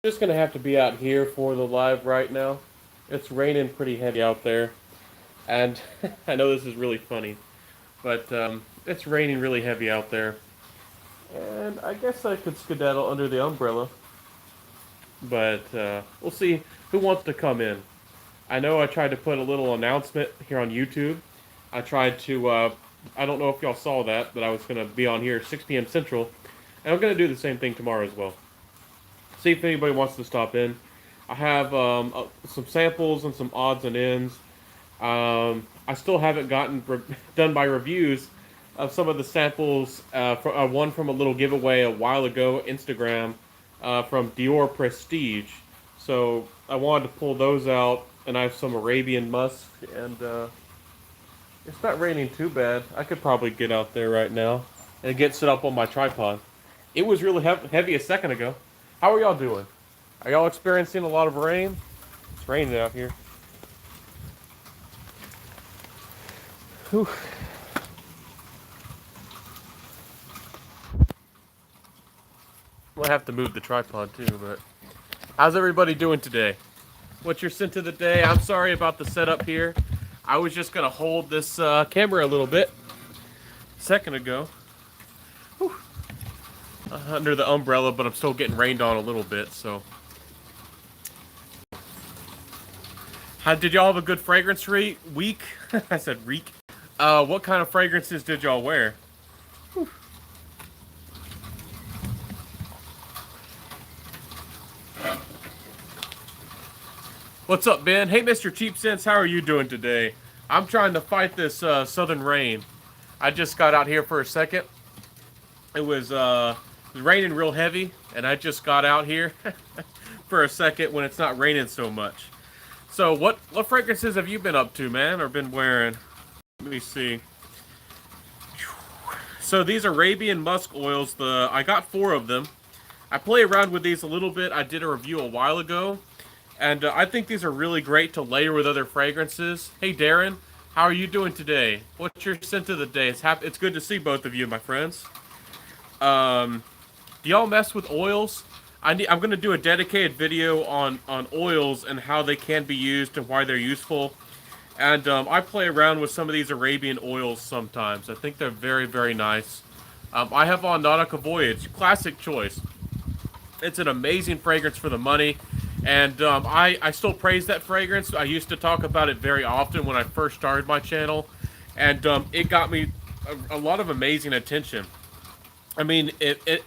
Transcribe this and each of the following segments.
Just gonna have to be out here for the live right now. It's raining pretty heavy out there, and I know this is really funny, but it's raining really heavy out there, and I guess I could skedaddle under the umbrella, but we'll see who wants to come in. I know I tried to put a little announcement here on YouTube. I tried to, I don't know if y'all saw that, but I was gonna be on here 6 p.m. Central, and I'm gonna do the same thing tomorrow as well. See if anybody wants to stop in. I have some samples and some odds and ends. I still haven't gotten done my reviews of some of the samples. One from a little giveaway a while ago, Instagram, from Dior Prestige. So I wanted to pull those out, and I have some Arabian Musk, and it's not raining too bad. I could probably get out there right now and get set up on my tripod. It was really heavy a second ago. How are y'all doing? Are y'all experiencing a lot of rain? It's raining out here. Whew. I'm gonna have to move the tripod too, but how's everybody doing today? What's your scent of the day? I'm sorry about the setup here. I was just gonna hold this camera a little bit a second ago. Whew. Under the umbrella, but I'm still getting rained on a little bit, so. Did y'all have a good fragrance week? I said reek. What kind of fragrances did y'all wear? Whew. What's up, Ben? Hey, Mr. Cheap Sense, how are you doing today? I'm trying to fight this southern rain. I just got out here for a second. It was raining real heavy, and I just got out here for a second when it's not raining so much. So what fragrances have you been up to, man, or been wearing? Let me see. So these Arabian Musk oils, I got 4 of them. I play around with these a little bit. I did a review a while ago, and I think these are really great to layer with other fragrances. Hey, Darren, how are you doing today? What's your scent of the day? It's good to see both of you, my friends. Do y'all mess with oils? I'm going to do a dedicated video on oils and how they can be used and why they're useful. And I play around with some of these Arabian oils sometimes. I think they're very, very nice. I have on Nautica Voyage. Classic choice. It's an amazing fragrance for the money. And I still praise that fragrance. I used to talk about it very often when I first started my channel. And it got me a lot of amazing attention. I mean,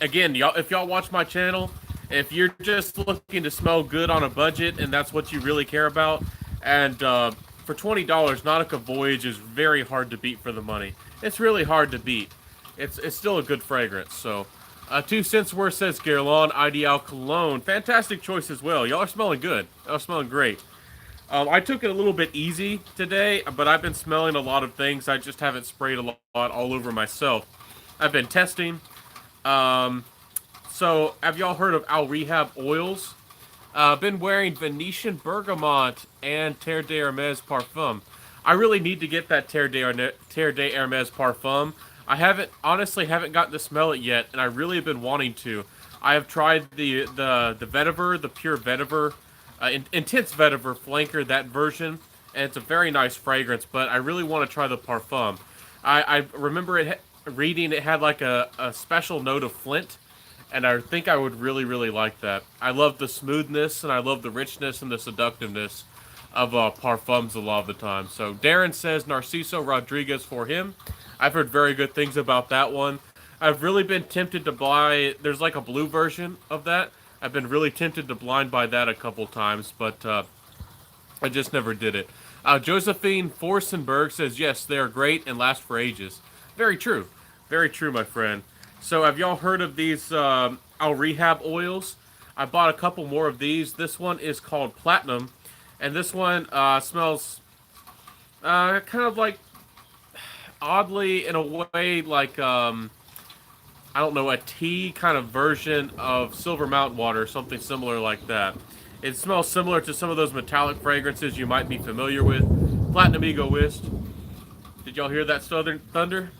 again, if y'all watch my channel, if you're just looking to smell good on a budget and that's what you really care about, and for $20, Nautica Voyage is very hard to beat for the money. It's really hard to beat. It's still a good fragrance. So, 2 cents worth, says Guerlain Ideal Cologne. Fantastic choice as well. Y'all are smelling good. Y'all are smelling great. I took it a little bit easy today, but I've been smelling a lot of things. I just haven't sprayed a lot all over myself. I've been testing. So, have y'all heard of Al Rehab oils? Been wearing Venetian Bergamot and Terre d'Hermes Parfum. I really need to get that Terre d'Hermes Parfum. I honestly haven't gotten to smell it yet, and I really have been wanting to. I have tried the vetiver, the pure vetiver, intense vetiver flanker, that version, and it's a very nice fragrance, but I really want to try the Parfum. I remember reading it had like a special note of Flint, and I think I would really, really like that. I love the smoothness, and I love the richness and the seductiveness of Parfums a lot of the time. So Darren says Narciso Rodriguez for him. I've heard very good things about that one. I've really been tempted to buy, there's like a blue version of that. I've been really tempted to blind buy that a couple times, but I just never did it. Josephine Forsenberg says, yes, they are great and last for ages. Very true. Very true, my friend. So, have y'all heard of these Al Rehab oils? I bought a couple more of these. This one is called Platinum, and this one smells kind of like, oddly, in a way, like, I don't know, a tea kind of version of Silver Mountain Water, something similar like that. It smells similar to some of those metallic fragrances you might be familiar with. Platinum Egoist. Did y'all hear that Southern Thunder?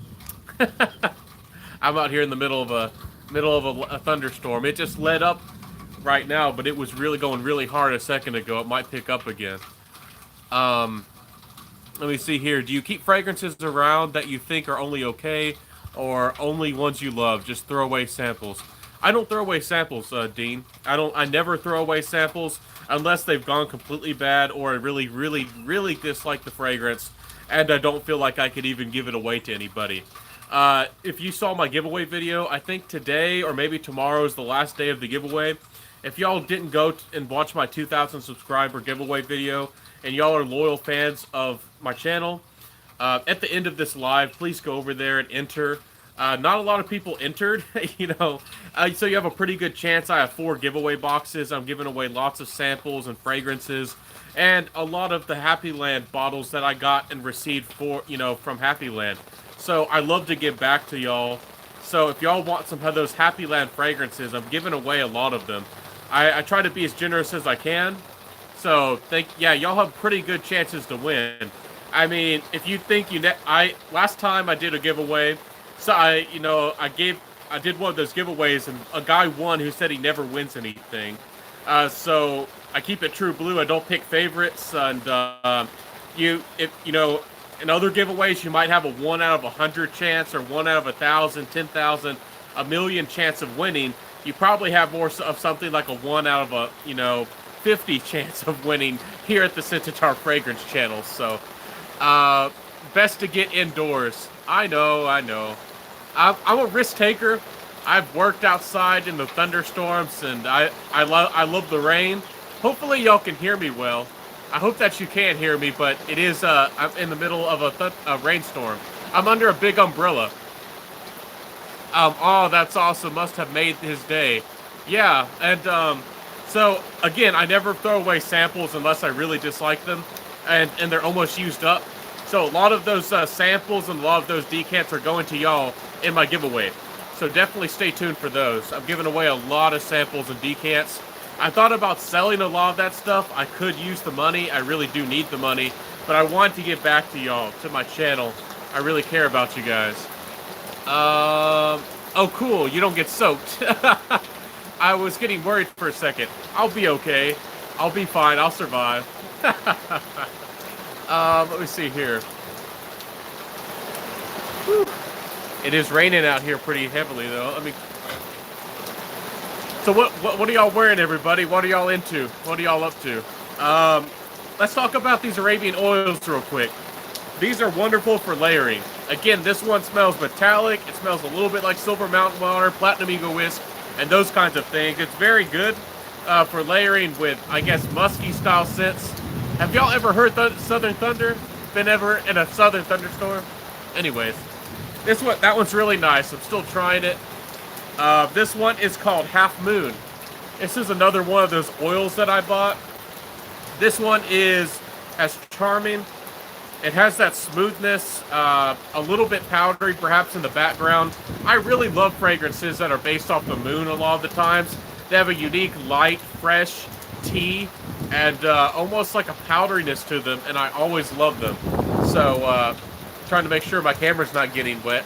I'm out here in the middle of a thunderstorm. It just let up right now, but it was really going really hard a second ago. It might pick up again. Um, Let me see here. Do you keep fragrances around that you think are only okay, or only ones you love? Just throw away samples. I don't throw away samples, Dean. I don't. I never throw away samples unless they've gone completely bad, or I really, really, really dislike the fragrance, and I don't feel like I could even give it away to anybody. If you saw my giveaway video, I think today or maybe tomorrow is the last day of the giveaway. If y'all didn't go and watch my 2,000 subscriber giveaway video, and y'all are loyal fans of my channel, at the end of this live, please go over there and enter. Not a lot of people entered, so you have a pretty good chance. I have 4 giveaway boxes. I'm giving away lots of samples and fragrances, and a lot of the Happy Land bottles that I got and received from Happy Land. So I love to give back to y'all. So if y'all want some of those Happy Land fragrances, I'm giving away a lot of them. I try to be as generous as I can. So y'all have pretty good chances to win. I mean, if you think last time I did a giveaway, so I did one of those giveaways, and a guy won who said he never wins anything. So I keep it true blue. I don't pick favorites, and in other giveaways you might have a 1 out of 100 chance, or 1 out of 1,000, 10,000, a million chance of winning. You probably have more of something like a 1 out of 50 chance of winning here at the Centaur Fragrance channel. So, best to get indoors. I know. I'm a risk taker. I've worked outside in the thunderstorms, and I love the rain. Hopefully y'all can hear me well. I hope that you can hear me, but it is I'm in the middle of a rainstorm. I'm under a big umbrella. Oh, that's awesome. Must have made his day. Yeah, and so again, I never throw away samples unless I really dislike them, and they're almost used up. So a lot of those samples and a lot of those decants are going to y'all in my giveaway. So definitely stay tuned for those. I'm giving away a lot of samples and decants. I thought about selling a lot of that stuff. I could use the money. I really do need the money, but I want to get back to y'all, to my channel. I really care about you guys. Oh cool, you don't get soaked. I was getting worried for a second. I'll be okay. I'll be fine. I'll survive. Let me see here. Whew. It is raining out here pretty heavily, though. So what are y'all wearing, everybody? What are y'all into? What are y'all up to? Let's talk about these Arabian oils real quick. These are wonderful for layering. Again, this one smells metallic. It smells a little bit like Silver Mountain Water, Platinum Eagle Whisk, and those kinds of things. It's very good for layering with, I guess, musky style scents. Have y'all ever heard Southern Thunder? Been ever in a Southern thunderstorm? Anyways, that one's really nice. I'm still trying it. This one is called Half Moon. This is another one of those oils that I bought. This one is as charming. It has that smoothness, a little bit powdery perhaps in the background. I really love fragrances that are based off the moon a lot of the times. They have a unique, light, fresh tea, and almost like a powderiness to them, and I always love them. So, trying to make sure my camera's not getting wet.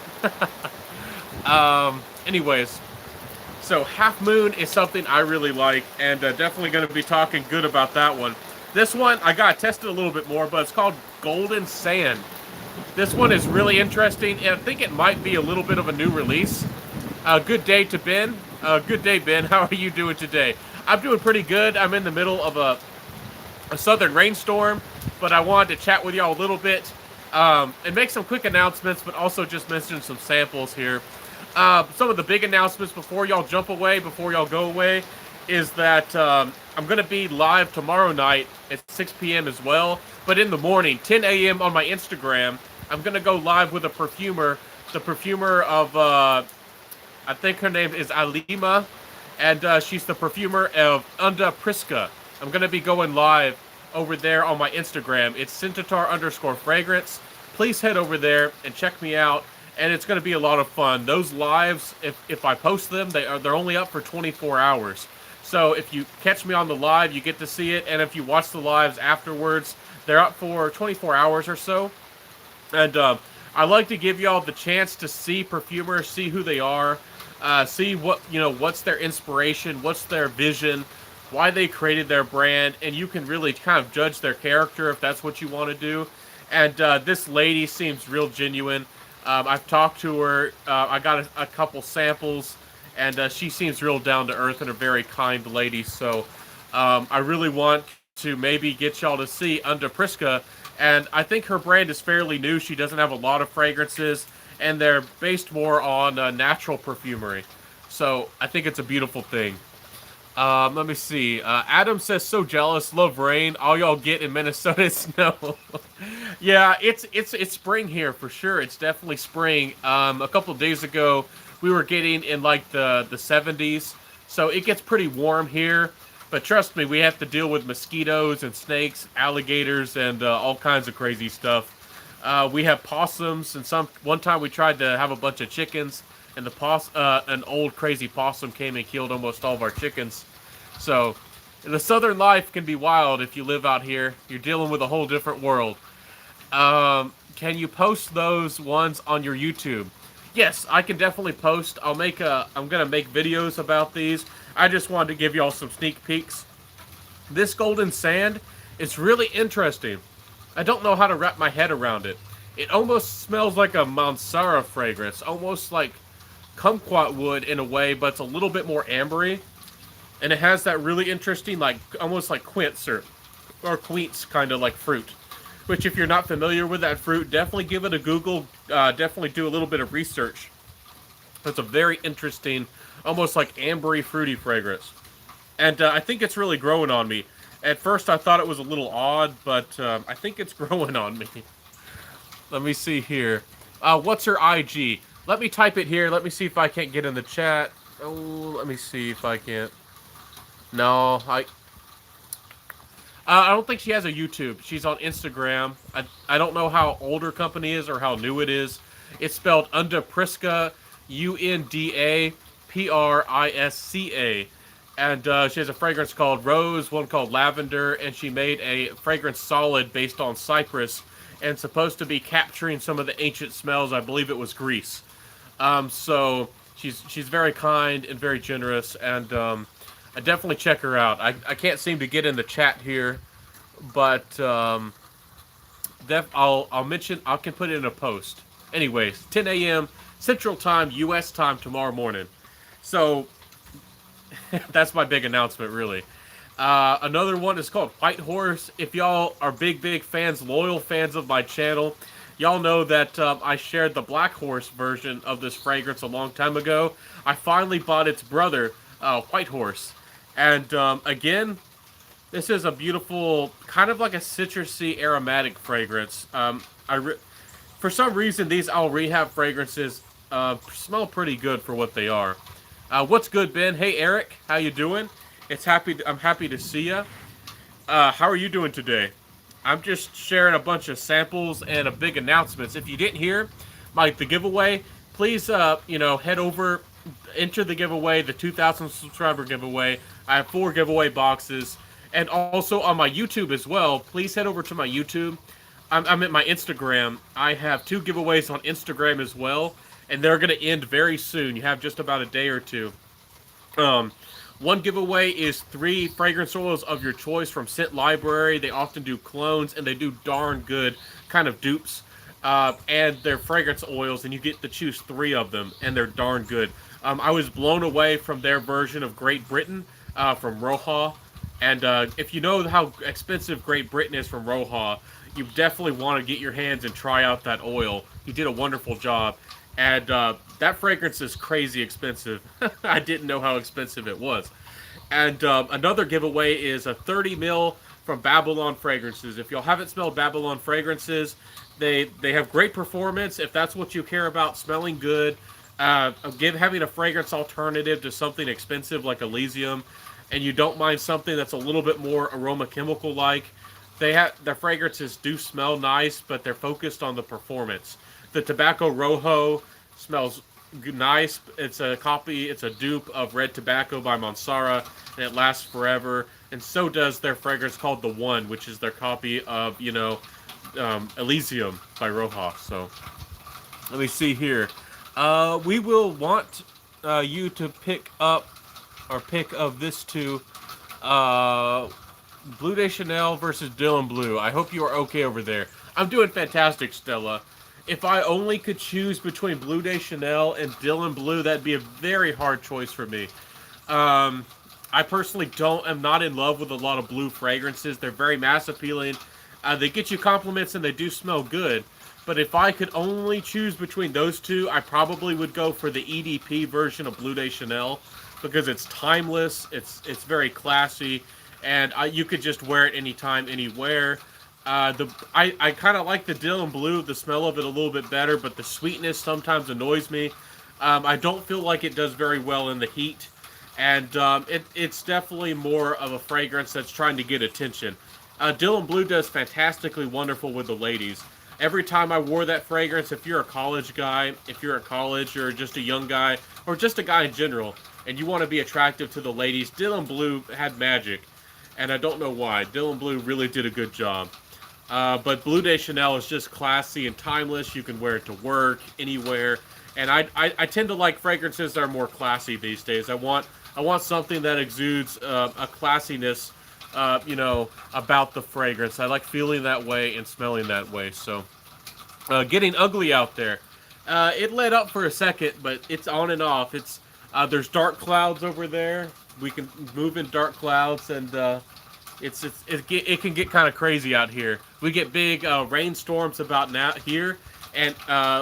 Anyways, so Half Moon is something I really like, and definitely going to be talking good about that one. This one, I got tested a little bit more, but it's called Golden Sand. This one is really interesting, and I think it might be a little bit of a new release. Good day to Ben. Good day, Ben. How are you doing today? I'm doing pretty good. I'm in the middle of a southern rainstorm, but I wanted to chat with y'all a little bit and make some quick announcements, but also just mention some samples here. Some of the big announcements before y'all jump away, before y'all go away, is that I'm going to be live tomorrow night at 6 p.m. as well. But in the morning, 10 a.m. on my Instagram, I'm going to go live with a perfumer. The perfumer of, I think her name is Alima. And she's the perfumer of Unda Priska. I'm going to be going live over there on my Instagram. It's Centaur_fragrance. Please head over there and check me out. And it's going to be a lot of fun. Those lives, if I post them, they're only up for 24 hours. So if you catch me on the live, you get to see it. And if you watch the lives afterwards, they're up for 24 hours or so. And I like to give y'all the chance to see perfumers, see who they are. see what's their inspiration, what's their vision, why they created their brand, and you can really kind of judge their character if that's what you want to do. And this lady seems real genuine. I've talked to her. I got a couple samples, and she seems real down to earth and a very kind lady. So I really want to maybe get y'all to see Under Priska. And I think her brand is fairly new. She doesn't have a lot of fragrances, and they're based more on natural perfumery. So I think it's a beautiful thing. Let me see. Adam says, "So jealous. Love rain. All y'all get in Minnesota is snow." Yeah, it's spring here for sure. It's definitely spring. A couple of days ago, we were getting in like the 70s, so it gets pretty warm here. But trust me, we have to deal with mosquitoes and snakes, alligators, and all kinds of crazy stuff. We have possums, and one time we tried to have a bunch of chickens, and an old crazy possum came and killed almost all of our chickens. So, the southern life can be wild if you live out here. You're dealing with a whole different world. Can you post those ones on your YouTube? Yes, I can definitely post. I'm gonna make videos about these. I just wanted to give y'all some sneak peeks. This golden sand is really interesting. I don't know how to wrap my head around it. It almost smells like a Mansara fragrance, almost like kumquat wood in a way, but it's a little bit more ambery. And it has that really interesting, like almost like quince or quince kind of like fruit. Which, if you're not familiar with that fruit, definitely give it a Google. Definitely do a little bit of research. It's a very interesting, almost like ambery, fruity fragrance. And I think it's really growing on me. At first, I thought it was a little odd, but I think it's growing on me. Let me see here. What's her IG? Let me type it here. Let me see if I can't get in the chat. Oh, let me see if I can't. No, I don't think she has a YouTube. She's on Instagram. I don't know how old her company is or how new it is. It's spelled Unda Prisca, UNDAPRISCA. And she has a fragrance called Rose, one called Lavender, and she made a fragrance solid based on cypress and supposed to be capturing some of the ancient smells. I believe it was Greece. So she's very kind and very generous, and I definitely check her out. I can't seem to get in the chat here, but I'll mention. I can put it in a post. Anyways, 10 a.m. Central Time, U.S. time tomorrow morning. So that's my big announcement, really. Another one is called White Horse. If y'all are big fans, loyal fans of my channel, y'all know that I shared the Black Horse version of this fragrance a long time ago. I finally bought its brother, White Horse. And again, this is a beautiful, kind of like a citrusy aromatic fragrance. For some reason, these Al Rehab fragrances smell pretty good for what they are. What's good, Ben? Hey, Eric, how you doing? I'm happy to see you. How are you doing today? I'm just sharing a bunch of samples and a big announcements. If you didn't hear the giveaway, please head over, enter the giveaway, the 2,000 subscriber giveaway. I have 4 giveaway boxes, and also on my YouTube as well. Please head over to my YouTube. I'm at my Instagram. I have 2 giveaways on Instagram as well, and they're going to end very soon. You have just about a day or two. One giveaway is 3 fragrance oils of your choice from Scent Library. They often do clones, and they do darn good kind of dupes. And they're fragrance oils, and you get to choose 3 of them, and they're darn good. I was blown away from their version of Great Britain from Roja. And if you know how expensive Great Britain is from Roja, you definitely want to get your hands and try out that oil. He did a wonderful job. And that fragrance is crazy expensive. I didn't know how expensive it was. And another giveaway is a 30 ml from Babylon Fragrances. If y'all haven't smelled Babylon Fragrances, they have great performance. If that's what you care about, smelling good, having a fragrance alternative to something expensive like Elysium, and you don't mind something that's a little bit more aroma chemical like, their fragrances do smell nice, but they're focused on the performance. The Tobacco Rojo smells nice. It's a dupe of Red Tobacco by Mansara, and it lasts forever. And so does their fragrance called The One, which is their copy of, Elysium by Roja. So, let me see here. We will want you to pick up or pick of this two. Uh, Blue de Chanel versus Dylan Blue. I hope you are okay over there. I'm doing fantastic, Stella. If I only could choose between Blue de Chanel and Dylan Blue, that'd be a very hard choice for me. Um, I personally am not in love with a lot of blue fragrances. They're very mass appealing. They get you compliments and they do smell good. But if I could only choose between those two, I probably would go for the EDP version of Blue de Chanel because it's timeless. It's very classy, and you could just wear it anytime, anywhere. I kind of like the Dylan Blue, the smell of it a little bit better, but the sweetness sometimes annoys me. I don't feel like it does very well in the heat, and it's definitely more of a fragrance that's trying to get attention. Dylan Blue does fantastically wonderful with the ladies. Every time I wore that fragrance, if you're a college guy, if you're at college, or just a young guy, or just a guy in general, and you want to be attractive to the ladies, Dylan Blue had magic, and I don't know why. Dylan Blue really did a good job. But Blue de Chanel is just classy and timeless. You can wear it to work, anywhere. And I tend to like fragrances that are more classy these days. I want something that exudes a classiness, about the fragrance. I like feeling that way and smelling that way. So, getting ugly out there. It let up for a second, but it's on and off. There's dark clouds over there. We can move in dark clouds, and it can get kind of crazy out here. We get big rainstorms about now here, and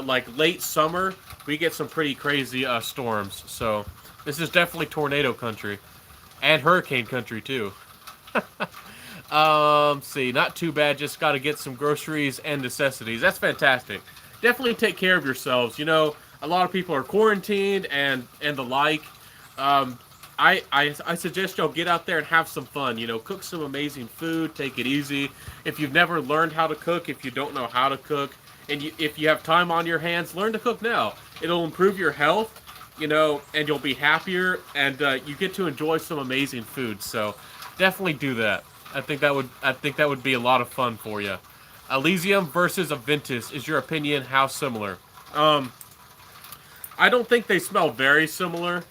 like late summer, we get some pretty crazy storms. So this is definitely tornado country, and hurricane country too. See, not too bad. Just got to get some groceries and necessities. That's fantastic. Definitely take care of yourselves. A lot of people are quarantined and the like. I suggest y'all get out there and have some fun. Cook some amazing food. Take it easy. If you've never learned how to cook, if you don't know how to cook, and if you have time on your hands, learn to cook now. It'll improve your health, and you'll be happier, and you get to enjoy some amazing food. So definitely do that. I think that would be a lot of fun for you. Elysium versus Aventus. Is your opinion how similar? I don't think they smell very similar.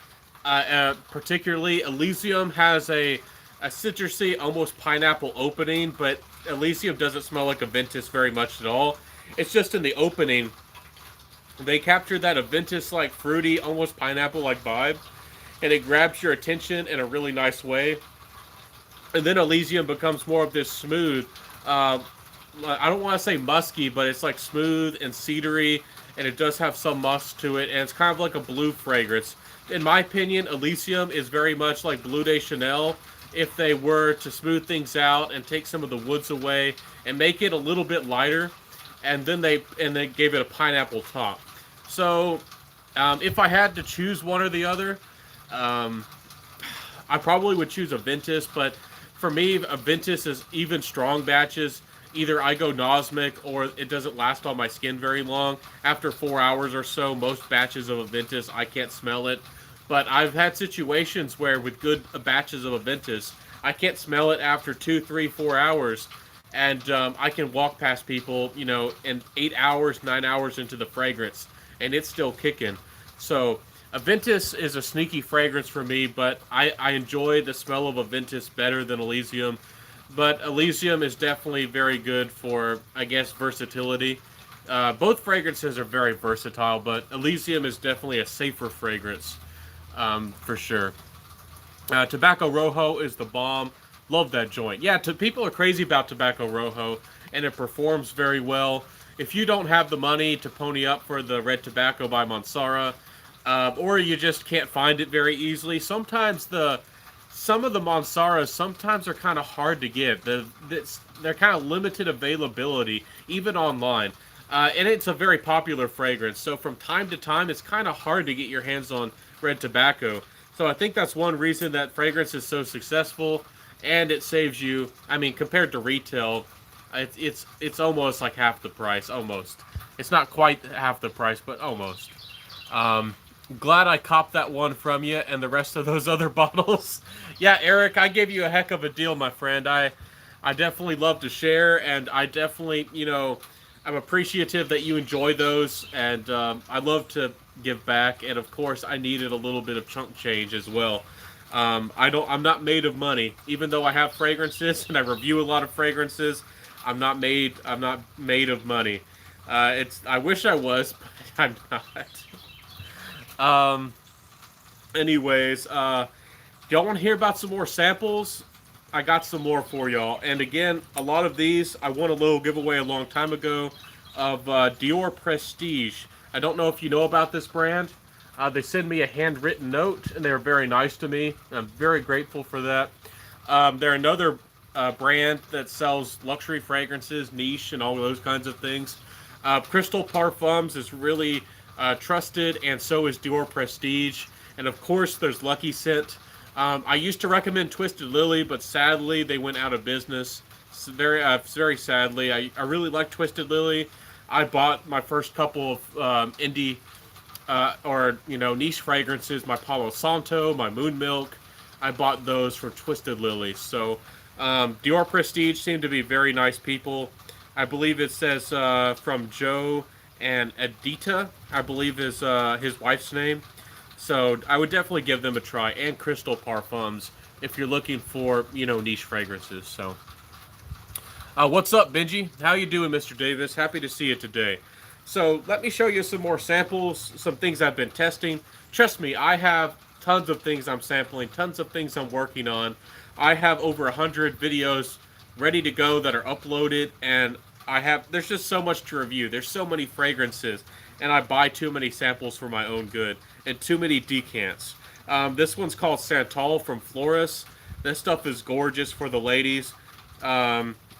Particularly, Elysium has a citrusy, almost pineapple opening, but Elysium doesn't smell like Aventus very much at all. It's just in the opening, they capture that Aventus-like fruity, almost pineapple-like vibe, and it grabs your attention in a really nice way. And then Elysium becomes more of this smooth, I don't want to say musky, but it's like smooth and cedary, and it does have some musk to it, and it's kind of like a blue fragrance. In my opinion, Elysium is very much like Blue de Chanel if they were to smooth things out and take some of the woods away and make it a little bit lighter, and then they gave it a pineapple top. So, if I had to choose one or the other, I probably would choose Aventus, but for me, Aventus is even strong batches. Either I go Nosmic or it doesn't last on my skin very long. After 4 hours or so, most batches of Aventus, I can't smell it. But I've had situations where with good batches of Aventus, I can't smell it after 2, 3, 4 hours. And I can walk past people, in 8 hours, 9 hours into the fragrance, and it's still kicking. So Aventus is a sneaky fragrance for me, but I enjoy the smell of Aventus better than Elysium. But Elysium is definitely very good for, I guess, versatility. Both fragrances are very versatile, but Elysium is definitely a safer fragrance, for sure. Tobacco Rojo is the bomb. Love that joint. Yeah, people are crazy about Tobacco Rojo, and it performs very well. If you don't have the money to pony up for the Red Tobacco by Mansara, or you just can't find it very easily, sometimes some of the Mansaras sometimes are kind of hard to get. They're kind of limited availability, even online. And it's a very popular fragrance, so from time to time, it's kind of hard to get your hands on Red Tobacco. So I think that's one reason that fragrance is so successful, and it saves you, compared to retail, it's almost like half the price, almost. It's not quite half the price, but almost. Glad I copped that one from you and the rest of those other bottles. Yeah, Eric, I gave you a heck of a deal, my friend. I definitely love to share, and I definitely, I'm appreciative that you enjoy those, and I love to give back, and of course, I needed a little bit of chunk change as well. I'm not made of money, even though I have fragrances and I review a lot of fragrances. I'm not made of money. I wish I was, but I'm not. Um, anyways, y'all want to hear about some more samples? I got some more for y'all. And again, a lot of these I won a little giveaway a long time ago of Dior Prestige. I don't know if you know about this brand. They send me a handwritten note, and they're very nice to me. I'm very grateful for that. They're another brand that sells luxury fragrances, niche, and all those kinds of things. Crystal Parfums is really trusted, and so is Dior Prestige. And of course, there's Lucky Scent. I used to recommend Twisted Lily, but sadly, they went out of business. So very sadly. I really like Twisted Lily. I bought my first couple of indie or niche fragrances, my Palo Santo, my Moon Milk. I bought those from Twisted Lily. So Dior Prestige seem to be very nice people. I believe it says from Joe and Edita, I believe is his wife's name. So I would definitely give them a try. And Crystal Parfums if you're looking for niche fragrances. So what's up, Benji? How you doing, Mr. Davis? Happy to see you today. So let me show you some more samples, some things I've been testing. Trust me, I have tons of things I'm sampling, tons of things I'm working on. I have over 100 videos ready to go that are uploaded, and there's just so much to review. There's so many fragrances, and I buy too many samples for my own good, and too many decants. This one's called Santal from Floris. This stuff is gorgeous for the ladies.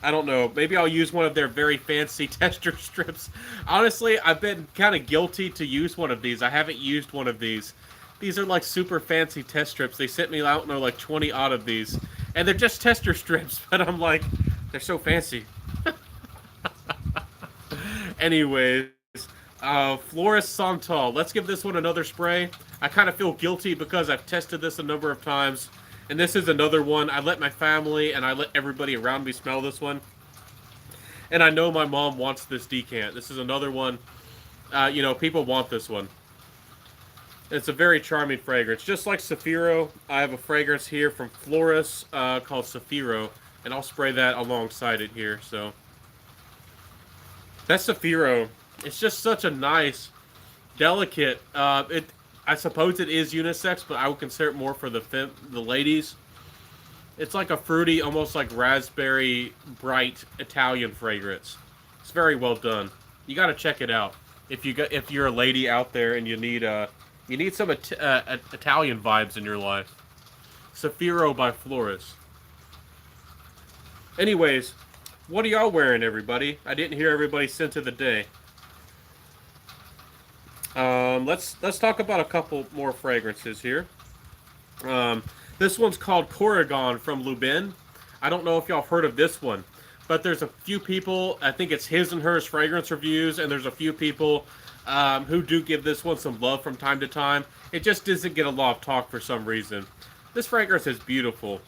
I don't know. Maybe I'll use one of their very fancy tester strips. Honestly, I've been kind of guilty to use one of these. I haven't used one of these. These are like super fancy test strips. They sent me out, like 20 odd of these. And they're just tester strips, but I'm like, they're so fancy. Anyways, Floris Santal. Let's give this one another spray. I kind of feel guilty because I've tested this a number of times. And this is another one. I let my family and I let everybody around me smell this one. And I know my mom wants this decant. This is another one. People want this one. It's a very charming fragrance. Just like Saphiro, I have a fragrance here from Floris called Saphiro. And I'll spray that alongside it here. So that's Saphiro. It's just such a nice, delicate, I suppose it is unisex, but I would consider it more for the ladies. It's like a fruity, almost like raspberry, bright Italian fragrance. It's very well done. You got to check it out if you're a lady out there and you need some Italian vibes in your life. Saphiro by Floris. Anyways, what are y'all wearing, everybody? I didn't hear everybody's scent of the day. Let's talk about a couple more fragrances here. This one's called Corrigan from Lubin. I don't know if y'all have heard of this one, but there's a few people, I think it's his and hers fragrance reviews, and there's a few people who do give this one some love from time to time. It just doesn't get a lot of talk for some reason. This fragrance is beautiful.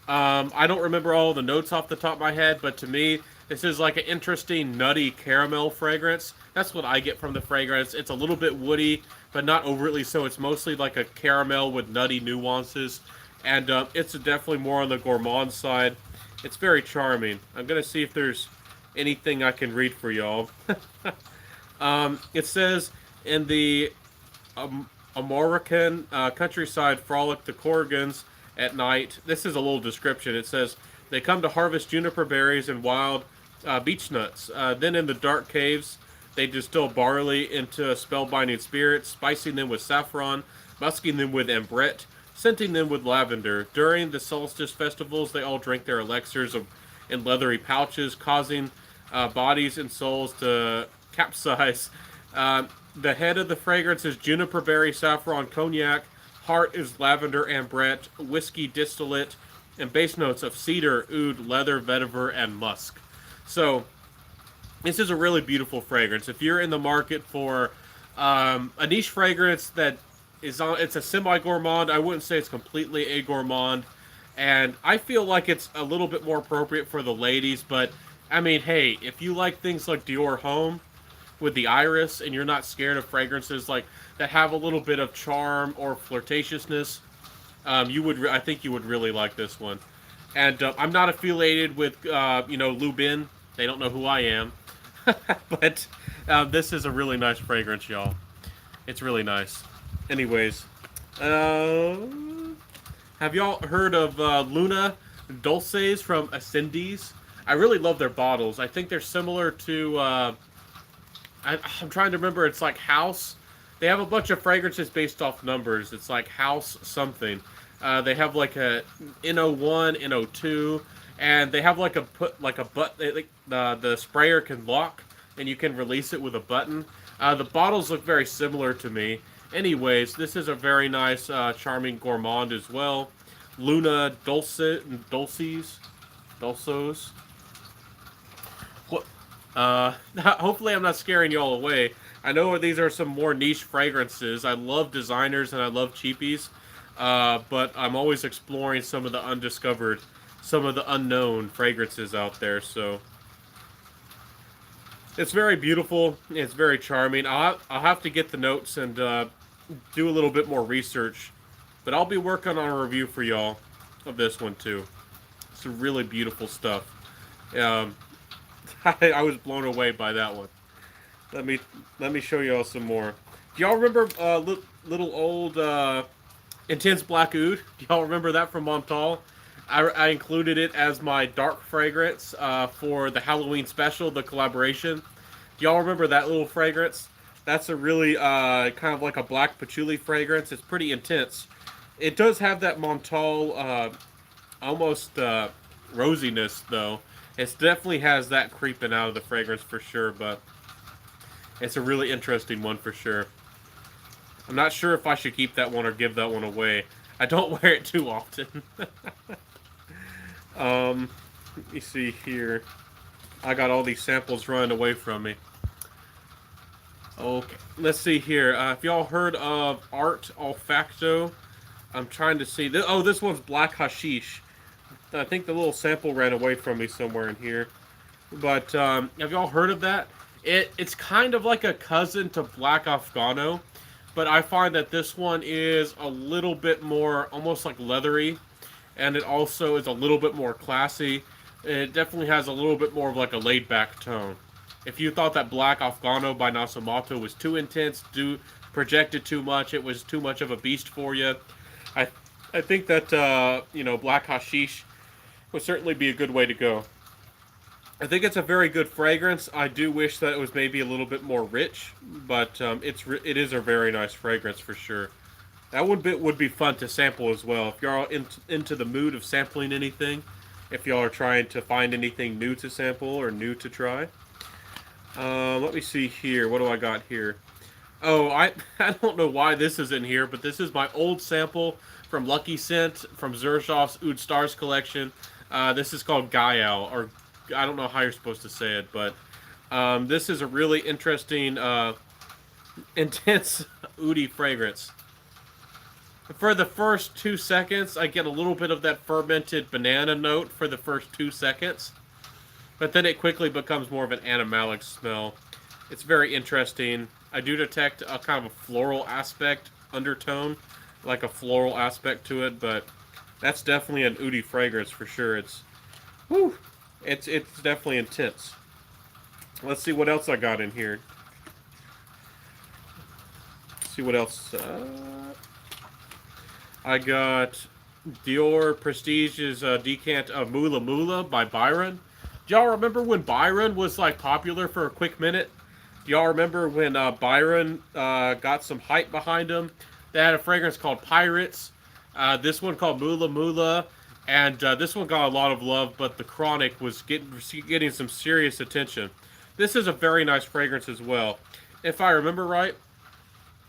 I don't remember all the notes off the top of my head, but to me, this is like an interesting nutty caramel fragrance. That's what I get from the fragrance. It's a little bit woody, but not overtly so. It's mostly like a caramel with nutty nuances. And it's definitely more on the gourmand side. It's very charming. I'm going to see if there's anything I can read for y'all. It says, in the Armorican countryside frolic the Corrigans at night. This is a little description. It says, they come to harvest juniper berries and wild beech nuts. Then in the dark caves, they distill barley into a spellbinding spirit, spicing them with saffron, musking them with ambrette, scenting them with lavender. During the solstice festivals, they all drink their elixirs in leathery pouches, causing bodies and souls to capsize. The head of the fragrance is juniper berry, saffron, cognac. Heart is lavender, ambrette, whiskey distillate, and base notes of cedar, oud, leather, vetiver, and musk. So this is a really beautiful fragrance. If you're in the market for a niche fragrance that it's a semi-gourmand, I wouldn't say it's completely a gourmand, and I feel like it's a little bit more appropriate for the ladies, but I mean, hey, if you like things like Dior Homme, with the iris, and you're not scared of fragrances like that have a little bit of charm or flirtatiousness, I think you would really like this one. And I'm not affiliated with Lubin. They don't know who I am, but this is a really nice fragrance, y'all. It's really nice. Anyways, uh, have y'all heard of Luna Dulces from Ascendes? I really love their bottles. I think they're similar to. I'm trying to remember. It's like House. They have a bunch of fragrances based off numbers. It's like House something. They have like a NO1, NO2, and they have like a button. Like the sprayer can lock, and you can release it with a button. The bottles look very similar to me. Anyways, this is a very nice, charming gourmand as well. Luna Dulces. Hopefully I'm not scaring y'all away. I know these are some more niche fragrances. I love designers and I love cheapies, but I'm always exploring some of the undiscovered, some of the unknown fragrances out there. So it's very beautiful. It's very charming. I'll have to get the notes and do a little bit more research, but I'll be working on a review for y'all of this one too. It's really beautiful stuff. Um, I was blown away by that one. Let me show y'all some more. Do y'all remember little old Intense Black Oud? Do y'all remember that from Montal? I included it as my dark fragrance for the Halloween special, the collaboration. Do y'all remember that little fragrance? That's a really kind of like a black patchouli fragrance. It's pretty intense. It does have that Montal almost rosiness, though. It definitely has that creeping out of the fragrance for sure, but it's a really interesting one for sure. I'm not sure if I should keep that one or give that one away. I don't wear it too often. Let me see here. I got all these samples running away from me. Okay, let's see here. If y'all heard of Art Olfacto, I'm trying to see. This one's Black Hashish. I think the little sample ran away from me somewhere in here. But have y'all heard of that? It's kind of like a cousin to Black Afghano, but I find that this one is a little bit more almost like leathery, and it also is a little bit more classy. It definitely has a little bit more of like a laid-back tone. If you thought that Black Afghano by Nasomato was too intense, projected too much, it was too much of a beast for you, I think that Black Hashish would certainly be a good way to go. I think it's a very good fragrance. I do wish that it was maybe a little bit more rich, but it is a very nice fragrance for sure. That would be fun to sample as well. If y'all into the mood of sampling anything, if y'all are trying to find anything new to sample or new to try. Let me see here. What do I got here? Oh, I don't know why this is in here, but this is my old sample from Lucky Scent from Xershoff's Oud Stars collection. This is called Gael, or I don't know how you're supposed to say it, but this is a really interesting, intense oudy fragrance. For the first 2 seconds, I get a little bit of that fermented banana note for the first 2 seconds, but then it quickly becomes more of an animalic smell. It's very interesting. I do detect a kind of a floral aspect, undertone, like a floral aspect to it, but that's definitely an oudy fragrance for sure. It's definitely intense. Let's see what else I got in here. Let's see what else. I got Dior Prestige's decant of Mula Mula by Byron. Do y'all remember when Byron was like popular for a quick minute? Do y'all remember when Byron got some hype behind him? They had a fragrance called Pirates. This one called Mula Mula. And this one got a lot of love, but the Chronic was getting some serious attention. This is a very nice fragrance as well. If I remember right,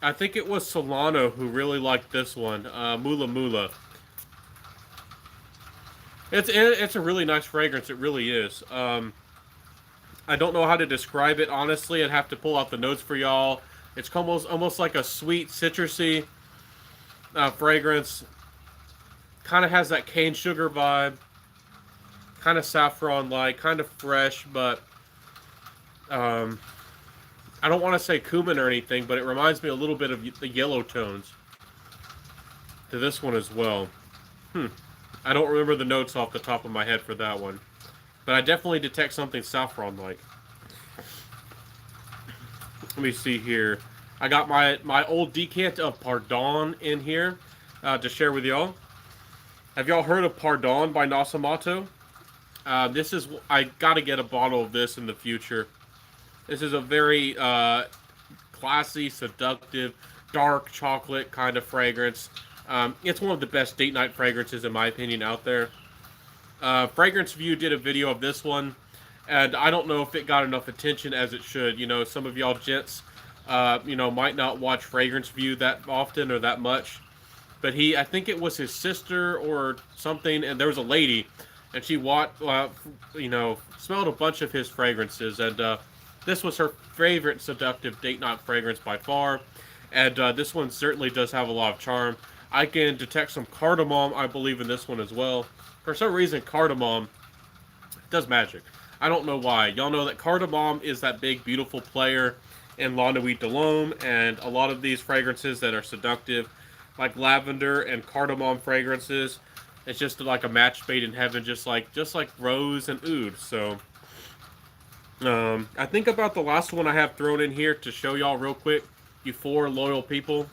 I think it was Solano who really liked this one, Mula Mula. It's a really nice fragrance, it really is. I don't know how to describe it, honestly. I'd have to pull out the notes for y'all. It's almost like a sweet, citrusy fragrance. Kind of has that cane sugar vibe. Kind of saffron-like, kind of fresh, but I I don't want to say cumin or anything, but it reminds me a little bit of the yellow tones to this one as well. Hmm. I don't remember the notes off the top of my head for that one. But I definitely detect something saffron-like. Let me see here. I got my old decant of Pardon in here to share with y'all. Have y'all heard of Pardon by Nasamato? This is... I gotta get a bottle of this in the future. This is a very classy, seductive, dark chocolate kind of fragrance. It's one of the best date night fragrances, in my opinion, out there. Fragrance View did a video of this one, and I don't know if it got enough attention as it should. You know, some of y'all gents, might not watch Fragrance View that often or that much. But I think it was his sister or something, and there was a lady, and she smelled a bunch of his fragrances, and this was her favorite seductive date night fragrance by far. And this one certainly does have a lot of charm. I can detect some cardamom, I believe, in this one as well. For some reason, cardamom does magic. I don't know why. Y'all know that cardamom is that big, beautiful player in La Nuit de l'Homme, and a lot of these fragrances that are seductive, like lavender and cardamom fragrances, it's just like a match made in heaven, just like rose and oud. So, I think about the last one I have thrown in here to show y'all real quick, you four loyal people,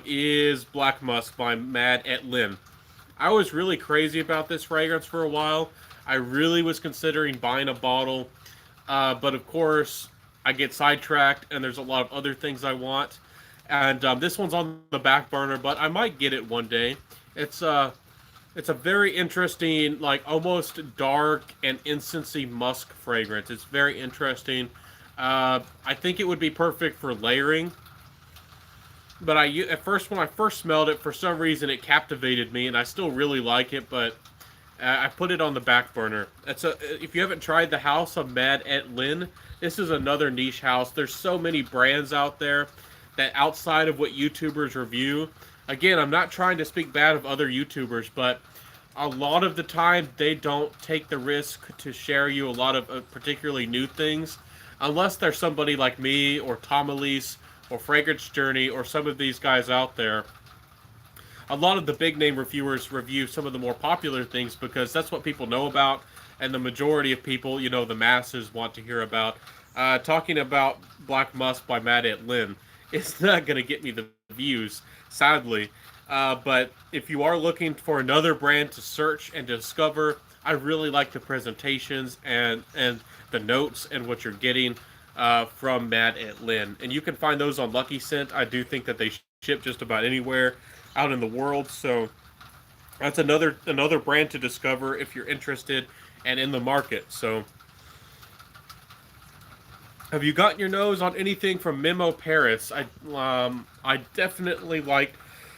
is Black Musk by Mad et Lin. I was really crazy about this fragrance for a while. I really was considering buying a bottle, but of course, I get sidetracked, and there's a lot of other things I want. And this one's on the back burner, but I might get it one day. It's a very interesting, like almost dark and incensey musk fragrance. It's very interesting. I think it would be perfect for layering. But at first, when I first smelled it, for some reason it captivated me, and I still really like it. But I put it on the back burner. If you haven't tried the House of Mad et Lin, this is another niche house. There's so many brands out there that outside of what YouTubers review. Again, I'm not trying to speak bad of other YouTubers, but a lot of the time they don't take the risk to share you a lot of particularly new things, unless there's somebody like me or Tom Elise or Fragrance Journey or some of these guys out there. A lot of the big name reviewers review some of the more popular things because that's what people know about, and the majority of people, the masses, want to hear about. Talking about Black Musk by Mad et Lin, it's not going to get me the views, sadly. But if you are looking for another brand to search and discover, I really like the presentations and the notes and what you're getting from Mad et Lin. And you can find those on Lucky Scent. I do think that they ship just about anywhere out in the world. So that's another brand to discover if you're interested and in the market. So have you gotten your nose on anything from Memo Paris? I definitely like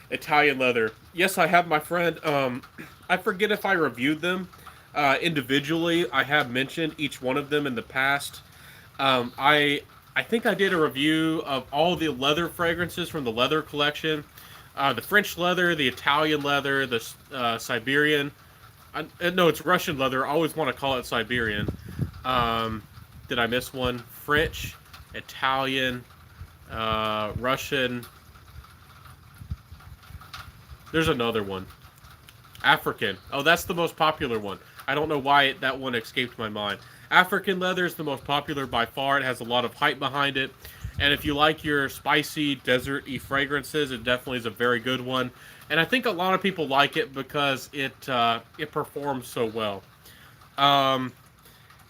Italian leather. Yes, I have, my friend. I forget if I reviewed them individually. I have mentioned each one of them in the past. I think I did a review of all the leather fragrances from the leather collection. The French leather, the Italian leather, the Siberian. No, it's Russian leather. I always want to call it Siberian. Did I miss one? French, Italian, Russian. There's another one. African. Oh, that's the most popular one. I don't know why that one escaped my mind. African leather is the most popular by far. It has a lot of hype behind it. And if you like your spicy, desert-y fragrances, it definitely is a very good one. And I think a lot of people like it because it performs so well.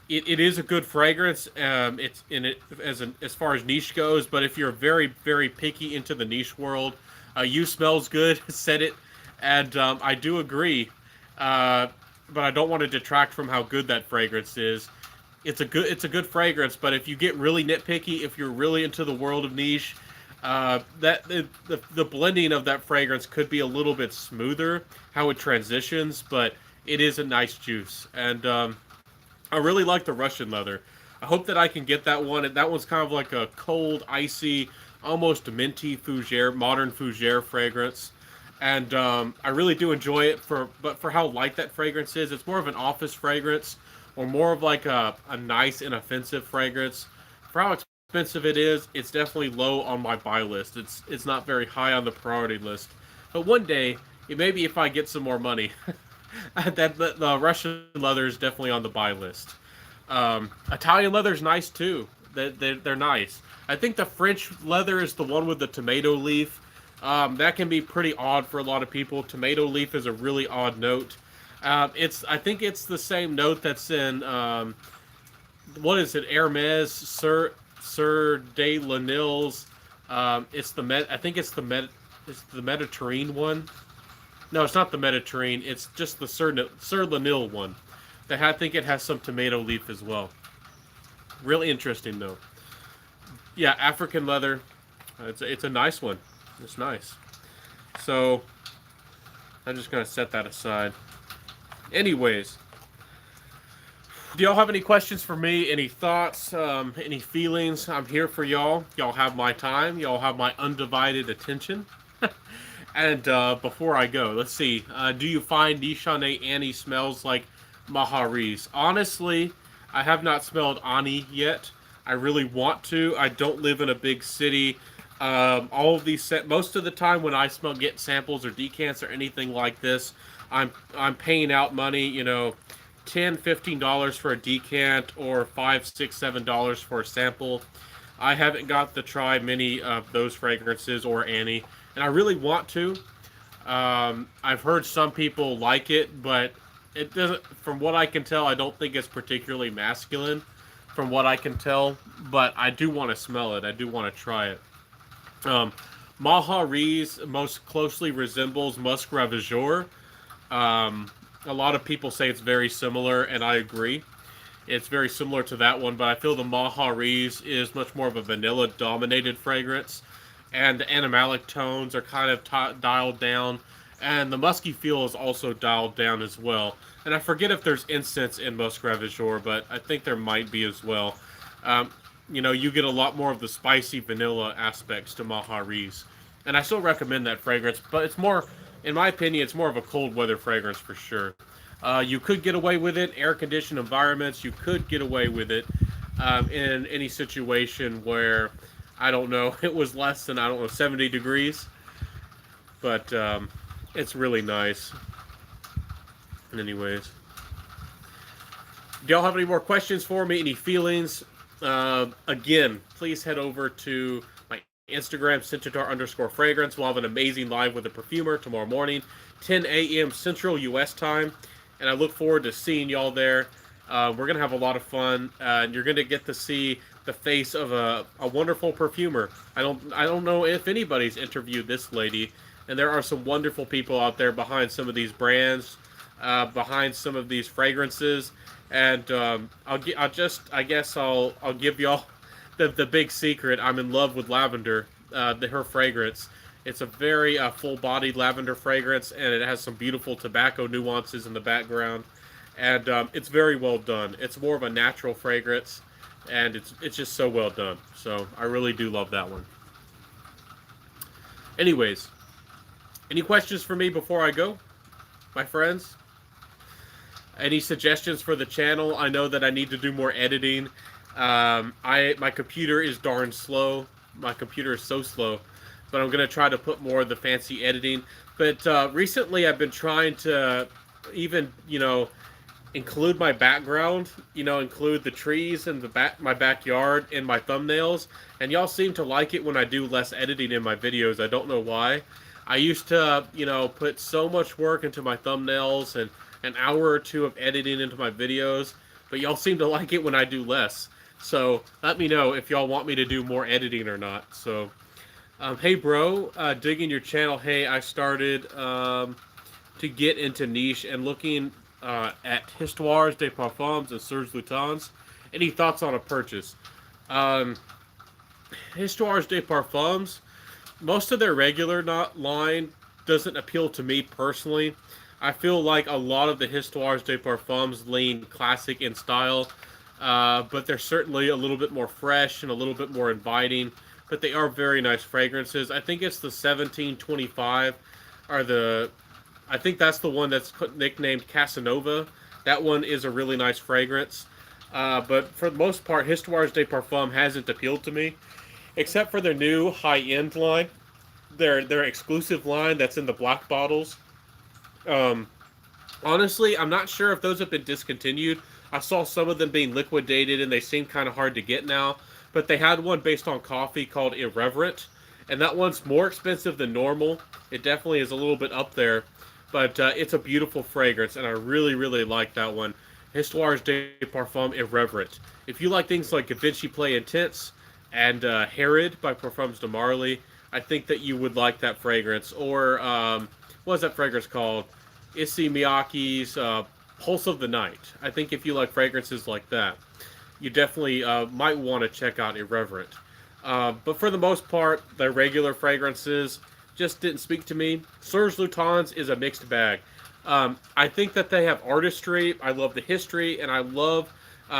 It is a good fragrance. It's in it as far as niche goes. But if you're very, very picky into the niche world, You Smells Good said it, and I do agree. But I don't want to detract from how good that fragrance is. It's a good fragrance, but if you get really nitpicky, if you're really into the world of niche, the blending of that fragrance could be a little bit smoother, how it transitions, but it is a nice juice. And I really like the Russian leather. I hope that I can get that one. And that one's kind of like a cold, icy, almost minty fougere, modern fougere fragrance. And I really do enjoy it but for how light that fragrance is. It's more of an office fragrance, or more of like a nice, inoffensive fragrance. For how expensive it is, it's definitely low on my buy list. It's not very high on the priority list. But one day, maybe if I get some more money, that the Russian leather is definitely on the buy list. Italian leather is nice too. They're nice. I think the French leather is the one with the tomato leaf. That can be pretty odd for a lot of people. Tomato leaf is a really odd note. I think it's the same note that's in what is it? Hermes, Sir de Lanil's. I think it's the Mediterranean one. No, it's not the Mediterranean. It's just the Sir Lanil one. I think it has some tomato leaf as well. Really interesting though. Yeah, African leather. It's a nice one. It's nice. So I'm just gonna set that aside. Anyways, do y'all have any questions for me? Any thoughts? Any feelings? I'm here for y'all. Y'all have my time. Y'all have my undivided attention. And before I go, let's see. Do you find Nishane Annie smells like Mahari's? Honestly, I have not smelled Ani yet. I really want to. I don't live in a big city. All of these, most of the time when I get samples or decants or anything like this, I'm paying out money. $10, $15 for a decant or $5, $6, $7 for a sample. I haven't got to try many of those fragrances or Annie, and I really want to. I've heard some people like it, but it doesn't. From what I can tell, I don't think it's particularly masculine. From what I can tell, but I do want to smell it. I do want to try it. Mahari's most closely resembles Musk Ravageur. A lot of people say it's very similar, and I agree. It's very similar to that one, but I feel the Mahari's is much more of a vanilla-dominated fragrance, and the animalic tones are kind of dialed down, and the musky feel is also dialed down as well. And I forget if there's incense in Musk Ravageur, but I think there might be as well. You get a lot more of the spicy vanilla aspects to Mahari's, and I still recommend that fragrance, but it's more, in my opinion, it's more of a cold weather fragrance for sure. You could get away with it, air-conditioned environments, you could get away with it in any situation where, I don't know, it was less than, 70 degrees. But it's really nice. Anyways. Do y'all have any more questions for me? Any feelings? Again, please head over to my Instagram, Centaur_fragrance. We'll have an amazing live with a perfumer tomorrow morning, 10 a.m. Central U.S. time. And I look forward to seeing y'all there. We're going to have a lot of fun. And you're going to get to see the face of a wonderful perfumer. I don't know if anybody's interviewed this lady. And there are some wonderful people out there behind some of these brands, behind some of these fragrances. And I'll give y'all the big secret. I'm in love with lavender, her fragrance. It's a very full-bodied lavender fragrance, and it has some beautiful tobacco nuances in the background. And it's very well done. It's more of a natural fragrance, and it's just so well done. So I really do love that one. Anyways, any questions for me before I go, my friends? Any suggestions for the channel? I know that I need to do more editing. My computer is darn slow. My computer is so slow. But I'm going to try to put more of the fancy editing. But recently I've been trying to even, include my background, include the trees and my backyard in my thumbnails. And y'all seem to like it when I do less editing in my videos. I don't know why. I used to, put so much work into my thumbnails and an hour or two of editing into my videos. But y'all seem to like it when I do less. So let me know if y'all want me to do more editing or not. So... hey bro, digging your channel. Hey, I started to get into niche and looking at Histoires de Parfums and Serge Lutens. Any thoughts on a purchase? Histoires de Parfums, most of their regular line doesn't appeal to me personally. I feel like a lot of the Histoires de Parfums lean classic in style, but they're certainly a little bit more fresh and a little bit more inviting. But they are very nice fragrances. I think it's the 1725, I think that's the one that's nicknamed Casanova. That one is a really nice fragrance. But for the most part, Histoires de Parfum hasn't appealed to me, except for their new high end line, their exclusive line that's in the black bottles. Um, Honestly, I'm not sure if those have been discontinued. I saw some of them being liquidated, and they seem kind of hard to get now. But they had one based on coffee called Irreverent, and that one's more expensive than normal. It definitely is a little bit up there, but it's a beautiful fragrance, and I really, really like that one. Histoires de Parfum Irreverent. If you like things like Vinci Play Intense and Herod by Parfums de Marly, I think that you would like that fragrance. Or what is that fragrance called? Issey Miyake's Pulse of the Night. I think if you like fragrances like that, you definitely might want to check out Irreverent. But for the most part, their regular fragrances just didn't speak to me. Serge Lutens is a mixed bag. I think that they have artistry. I love the history, and I love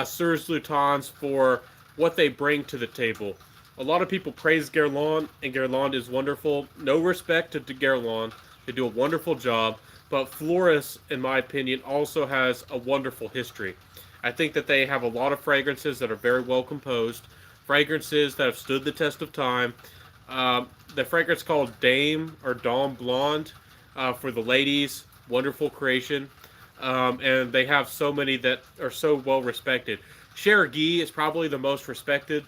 Serge Lutens for what they bring to the table. A lot of people praise Guerlain, and Guerlain is wonderful. No respect to Guerlain. They do a wonderful job. But Floris, in my opinion, also has a wonderful history. I think that they have a lot of fragrances that are very well composed, fragrances that have stood the test of time. The fragrance called Dame or Dame Blonde for the ladies, wonderful creation. And they have so many that are so well respected. Cherokee is probably the most respected.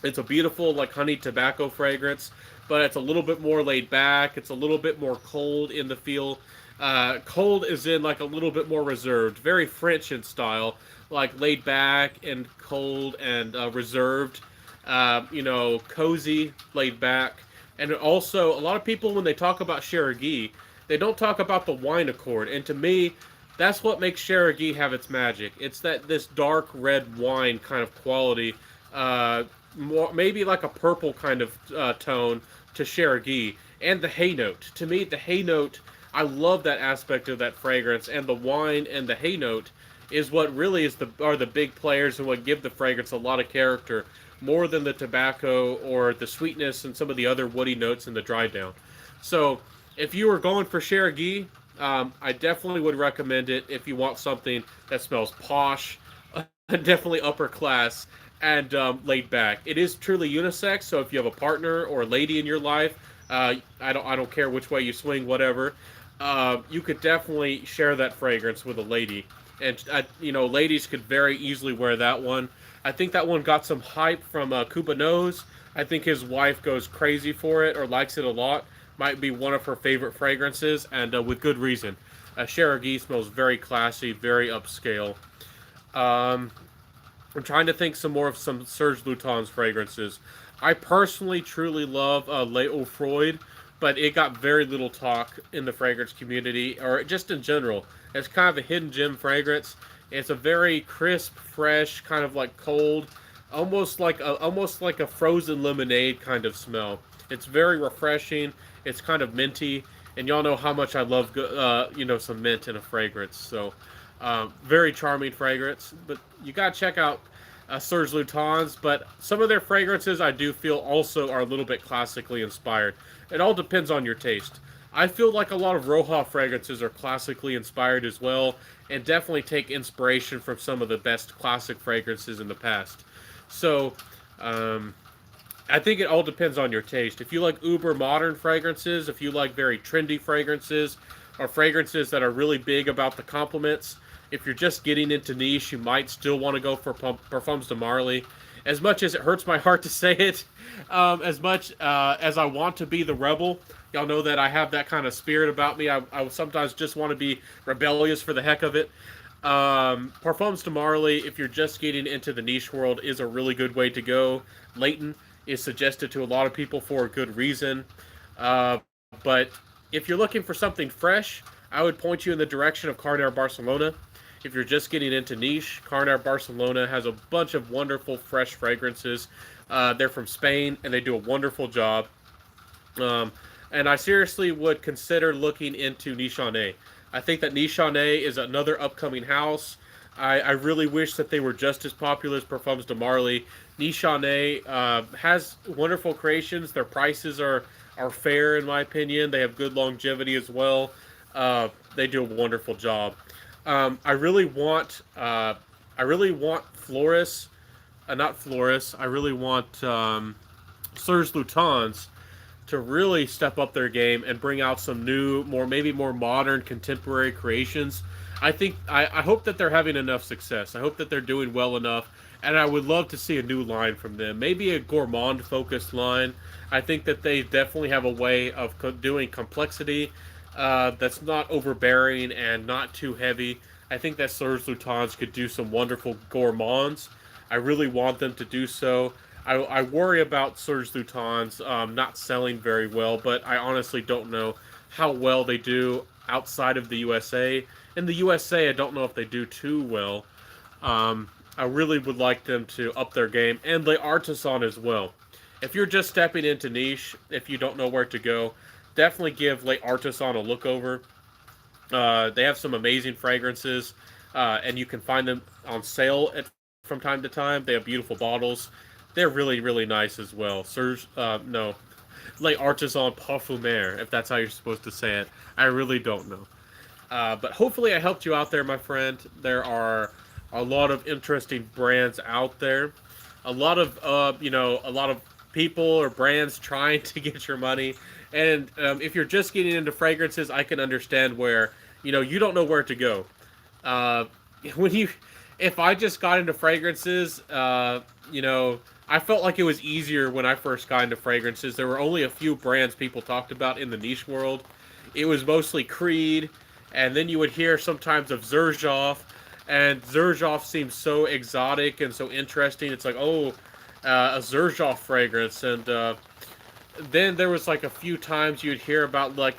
It's a beautiful, like honey tobacco fragrance, but it's a little bit more laid back. It's a little bit more cold in the feel. Cold is in like a little bit more reserved, very French in style, like laid back and cold and reserved. Cozy, laid back, and also a lot of people when they talk about Cherokee, they don't talk about the wine accord. And to me, that's what makes Cherokee have its magic. It's that this dark red wine kind of quality. More, maybe like a purple kind of tone to Cherokee, and the hay note. To me, the hay note, I love that aspect of that fragrance, and the wine and the hay note is what really are the big players and what give the fragrance a lot of character, more than the tobacco or the sweetness and some of the other woody notes in the dry down. So, if you were going for Cherokee, I definitely would recommend it if you want something that smells posh, definitely upper class, and laid back. It is truly unisex, so if you have a partner or a lady in your life, I don't care which way you swing, whatever. You could definitely share that fragrance with a lady, and ladies could very easily wear that one. I think that one got some hype from Kuba Nose. I think his wife goes crazy for it or likes it a lot. Might be one of her favorite fragrances, and with good reason. Cherokee smells very classy, very upscale. Um, I'm trying to think some more of some Serge Lutens fragrances. I personally truly love Le Eau Froid, but it got very little talk in the fragrance community, or just in general. It's kind of a hidden gem fragrance. It's a very crisp, fresh, kind of like cold, almost like a frozen lemonade kind of smell. It's very refreshing. It's kind of minty, and y'all know how much I love, some mint in a fragrance. So, very charming fragrance. But you gotta check out Serge Lutens. But some of their fragrances I do feel also are a little bit classically inspired. It all depends on your taste. I feel like a lot of Roja fragrances are classically inspired as well, and definitely take inspiration from some of the best classic fragrances in the past. So, um, I think it all depends on your taste. If you like uber modern fragrances, if you like very trendy fragrances, or fragrances that are really big about the compliments, if you're just getting into niche, you might still want to go for Parfums de Marly. As much as it hurts my heart to say it, as much as I want to be the rebel, y'all know that I have that kind of spirit about me. I sometimes just want to be rebellious for the heck of it. Parfums de Marly, if you're just getting into the niche world, is a really good way to go. Leighton is suggested to a lot of people for a good reason. Uh, but if you're looking for something fresh, I would point you in the direction of Carner Barcelona. If you're just getting into niche, Carner Barcelona has a bunch of wonderful fresh fragrances. They're from Spain, and they do a wonderful job. Um, and I seriously would consider looking into Nichane. I think that Nichane is another upcoming house. I really wish that they were just as popular as Parfums de Marly. Nichane has wonderful creations. Their prices are fair, in my opinion. They have good longevity as well. They do a wonderful job. I really want. I really want Floris, not Floris. I really want Serge Lutens to really step up their game and bring out some new, more maybe more modern, contemporary creations. I hope that they're having enough success. I hope that they're doing well enough, and I would love to see a new line from them. Maybe a gourmand focused line. I think that they definitely have a way of doing complexity that's not overbearing and not too heavy. I think that Serge Lutens could do some wonderful gourmands. I really want them to do so. I worry about Serge Lutens not selling very well, but I honestly don't know how well they do outside of the USA. In the USA, I don't know if they do too well. I really would like them to up their game, and the Artisan as well. If you're just stepping into niche, if you don't know where to go, definitely give Les Artisans a look over. They have some amazing fragrances, and you can find them on sale from time to time. They have beautiful bottles. They're really, really nice as well. Serge, no, Les Artisans Parfumeur, if that's how you're supposed to say it. I really don't know. But hopefully I helped you out there, my friend. There are a lot of interesting brands out there. A lot of, a lot of people or brands trying to get your money. And if you're just getting into fragrances, I can understand where, you don't know where to go. Uh, when you, if I just got into fragrances, I felt like it was easier when I first got into fragrances. There were only a few brands people talked about in the niche world. It was mostly Creed, and then you would hear sometimes of Xerjoff, and Xerjoff seems so exotic and so interesting. It's like, oh, a Xerjoff fragrance, and then there was like a few times you'd hear about like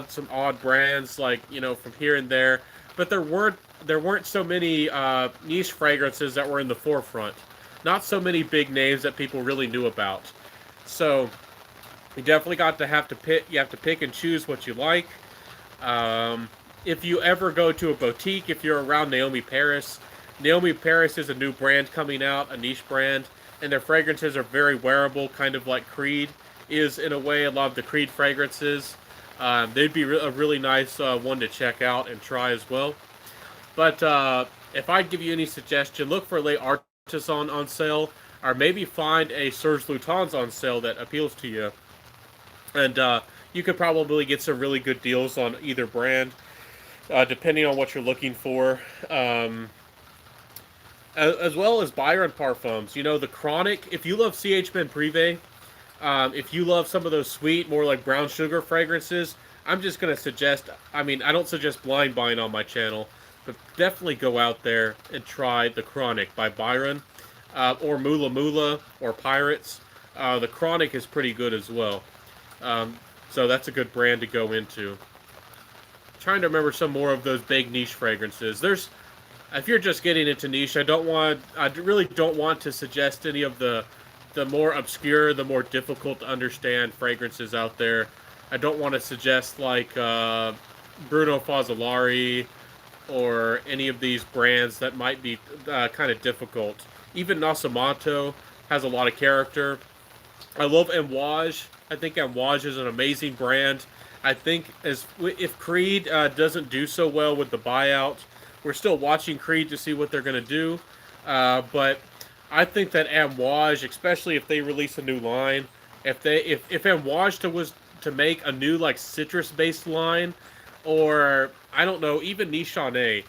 some odd brands, like from here and there, but there weren't so many niche fragrances that were in the forefront. Not so many big names that people really knew about. So you definitely have to pick. You have to pick and choose what you like. If you ever go to a boutique, if you're around Naomi Paris is a new brand coming out, a niche brand, and their fragrances are very wearable, kind of like Creed is in a way. A lot of the Creed fragrances, they'd be a really nice one to check out and try as well. But if I give you any suggestion, look for Les Artisan on sale, or maybe find a Serge Lutens on sale that appeals to you. And you could probably get some really good deals on either brand, depending on what you're looking for. As well as Byron parfums. The Chronic, if you love C.H. Ben Privé, if you love some of those sweet, more like brown sugar fragrances, I'm just going to suggest, I don't suggest blind buying on my channel, but definitely go out there and try the Chronic by Byron, or Mula Mula, or Pirates. The Chronic is pretty good as well. So that's a good brand to go into. Trying to remember some more of those big niche fragrances. If you're just getting into niche, I really don't want to suggest any of the more obscure, the more difficult to understand fragrances out there. I don't want to suggest like Bruno Fazzolari or any of these brands that might be kind of difficult. Even Nascimento has a lot of character. I love Amouage. I think Amouage is an amazing brand. I think if Creed doesn't do so well with the buyout, we're still watching Creed to see what they're going to do. But I think that Amouage, especially if they release a new line, if Amouage was to make a new like citrus-based line, or I don't know, even Nichonnet,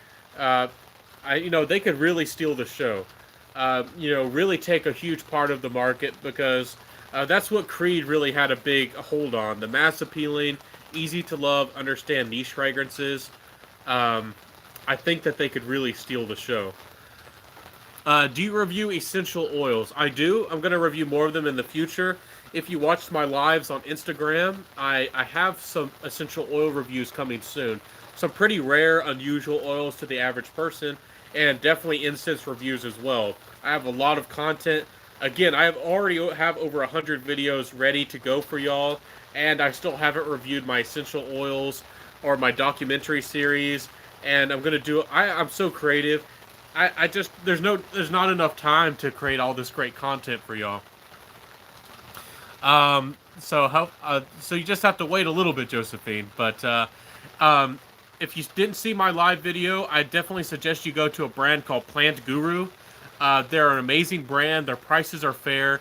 they could really steal the show. Really take a huge part of the market, because that's what Creed really had a big hold on. The mass appealing, easy to love, understand niche fragrances. I think that they could really steal the show. Do you review essential oils? I do. I'm going to review more of them in the future. If you watched my lives on Instagram, I have some essential oil reviews coming soon. Some pretty rare, unusual oils to the average person, and definitely incense reviews as well. I have a lot of content. Again, I already have over 100 videos ready to go for y'all, and I still haven't reviewed my essential oils or my documentary series. And I'm gonna do. I'm so creative. I just there's not enough time to create all this great content for y'all. So you just have to wait a little bit, Josephine. But If you didn't see my live video, I definitely suggest you go to a brand called Plant Guru. They're an amazing brand. Their prices are fair.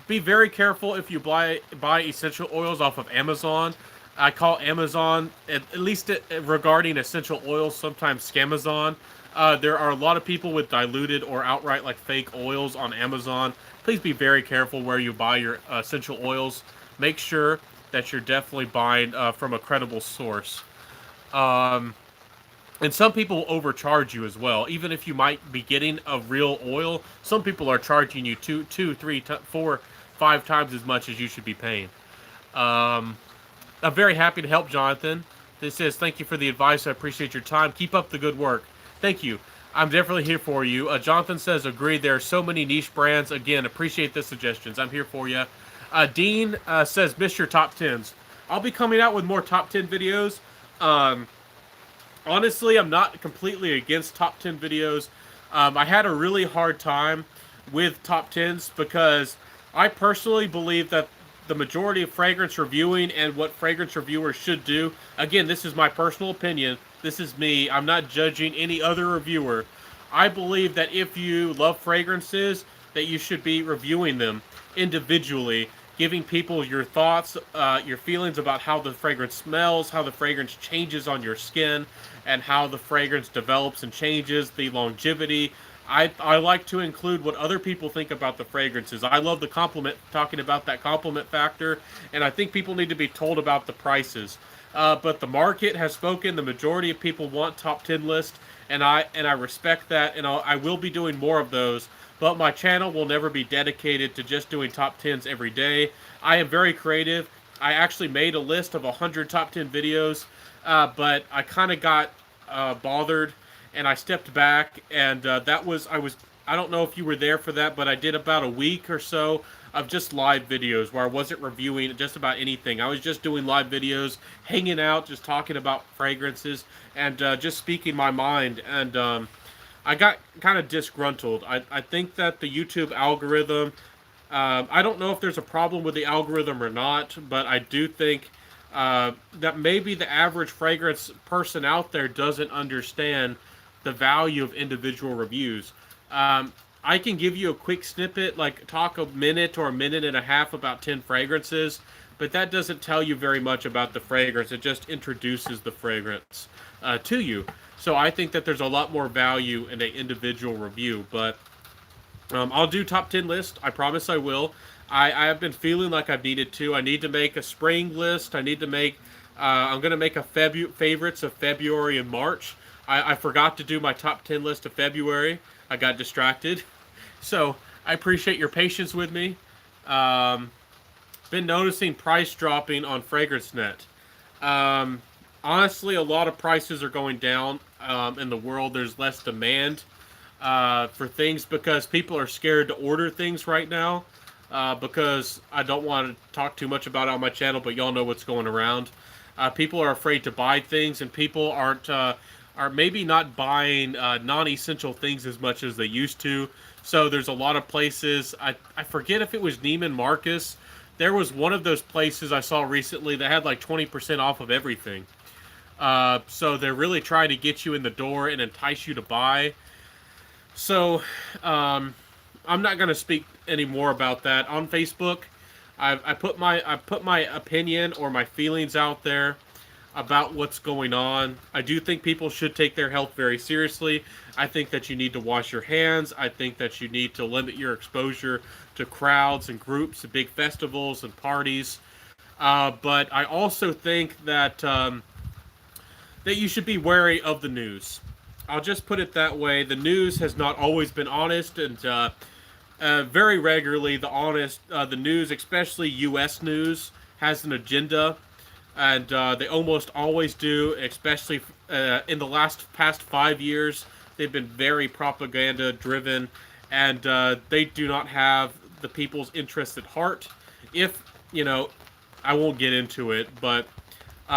Be very careful if you buy essential oils off of Amazon. I call Amazon, at least regarding essential oils, sometimes Scamazon. There are a lot of people with diluted or outright like fake oils on Amazon. Please be very careful where you buy your essential oils. Make sure that you're definitely buying from a credible source. Um, and some people overcharge you as well. Even if you might be getting a real oil, some people are charging you two, three, four, 5 times as much as you should be paying. Um, I'm very happy to help, Jonathan. This says, thank you for the advice. I appreciate your time. Keep up the good work. Thank you. I'm definitely here for you. Jonathan says, agree. There are so many niche brands. Again, appreciate the suggestions. I'm here for you. Dean says, miss your top 10s. I'll be coming out with more top 10 videos. Honestly, I'm not completely against top 10 videos. I had a really hard time with top 10s because I personally believe that the majority of fragrance reviewing and what fragrance reviewers should do, again, this is my personal opinion, this is me, I'm not judging any other reviewer. I believe that if you love fragrances, that you should be reviewing them individually, giving people your thoughts, your feelings about how the fragrance smells, how the fragrance changes on your skin, and how the fragrance develops and changes, the longevity. I like to include what other people think about the fragrances. I love the compliment, talking about that compliment factor, and I think people need to be told about the prices. But the market has spoken. The majority of people want top 10 lists, and I respect that, and I will be doing more of those. But my channel will never be dedicated to just doing top 10s every day. I am very creative. I actually made a list of 100 top 10 videos, but I kind of got bothered, and I stepped back, and I don't know if you were there for that, but I did about a week or so of just live videos where I wasn't reviewing just about anything. I was just doing live videos, hanging out, just talking about fragrances, and just speaking my mind, and I got kind of disgruntled. I think that the YouTube algorithm, I don't know if there's a problem with the algorithm or not, but I do think that maybe the average fragrance person out there doesn't understand the value of individual reviews. I can give you a quick snippet, like talk a minute or a minute and a half about 10 fragrances, but that doesn't tell you very much about the fragrance. It just introduces the fragrance to you. So I think that there's a lot more value in an individual review, but I'll do top 10 list. I promise I will. I have been feeling like I've needed to. I need to make a spring list. I need to make, I'm going to make a favorites of February and March. I forgot to do my top 10 list of February. I got distracted. So I appreciate your patience with me. Been noticing price dropping on FragranceNet. Honestly, a lot of prices are going down in the world. There's less demand for things because people are scared to order things right now. Because I don't want to talk too much about it on my channel, but y'all know what's going around. People are afraid to buy things, and people are maybe not buying non-essential things as much as they used to. So there's a lot of places. I forget if it was Neiman Marcus. There was one of those places I saw recently that had like 20% off of everything. So they're really trying to get you in the door and entice you to buy. So I'm not going to speak any more about that on Facebook. I put my opinion or my feelings out there about what's going on. I do think people should take their health very seriously. I think that you need to wash your hands. I think that you need to limit your exposure to crowds and groups and big festivals and parties. But I also think that that you should be wary of the news. I'll just put it that way. The news has not always been honest, and very regularly the news, especially U.S. news, has an agenda, and they almost always do, especially in the past 5 years. They've been very propaganda driven, and they do not have the people's interests at heart. If, I won't get into it, but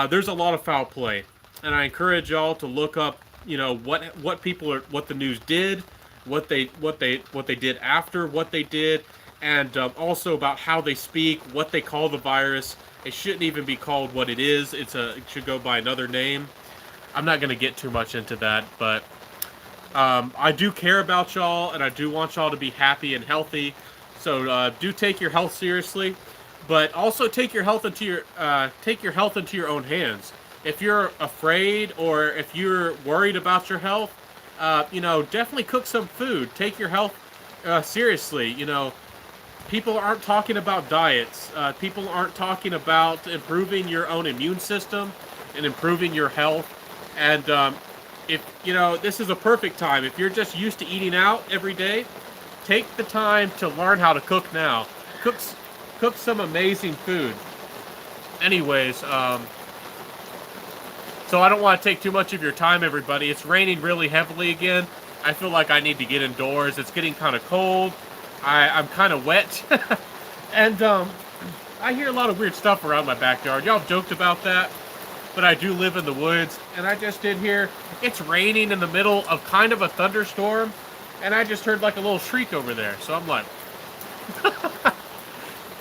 there's a lot of foul play, and I encourage y'all to look up, what the news did, what they did after what they did, and also about how they speak, what they call the virus. It shouldn't even be called what it is. It should go by another name. I'm not going to get too much into that, but I do care about y'all, and I do want y'all to be happy and healthy. So do take your health seriously, but also take your health into your own hands. If you're afraid or if you're worried about your health, definitely cook some food. Take your health seriously. People aren't talking about diets. People aren't talking about improving your own immune system and improving your health. And if this is a perfect time. If you're just used to eating out every day, take the time to learn how to cook now. Cook, cook some amazing food. Anyways, so I don't want to take too much of your time, everybody. It's raining really heavily again. I feel like I need to get indoors. It's getting kind of cold. I'm kind of wet. And I hear a lot of weird stuff around my backyard. Y'all joked about that, but I do live in the woods. And I just did hear it's raining in the middle of kind of a thunderstorm. And I just heard like a little shriek over there. So I'm like...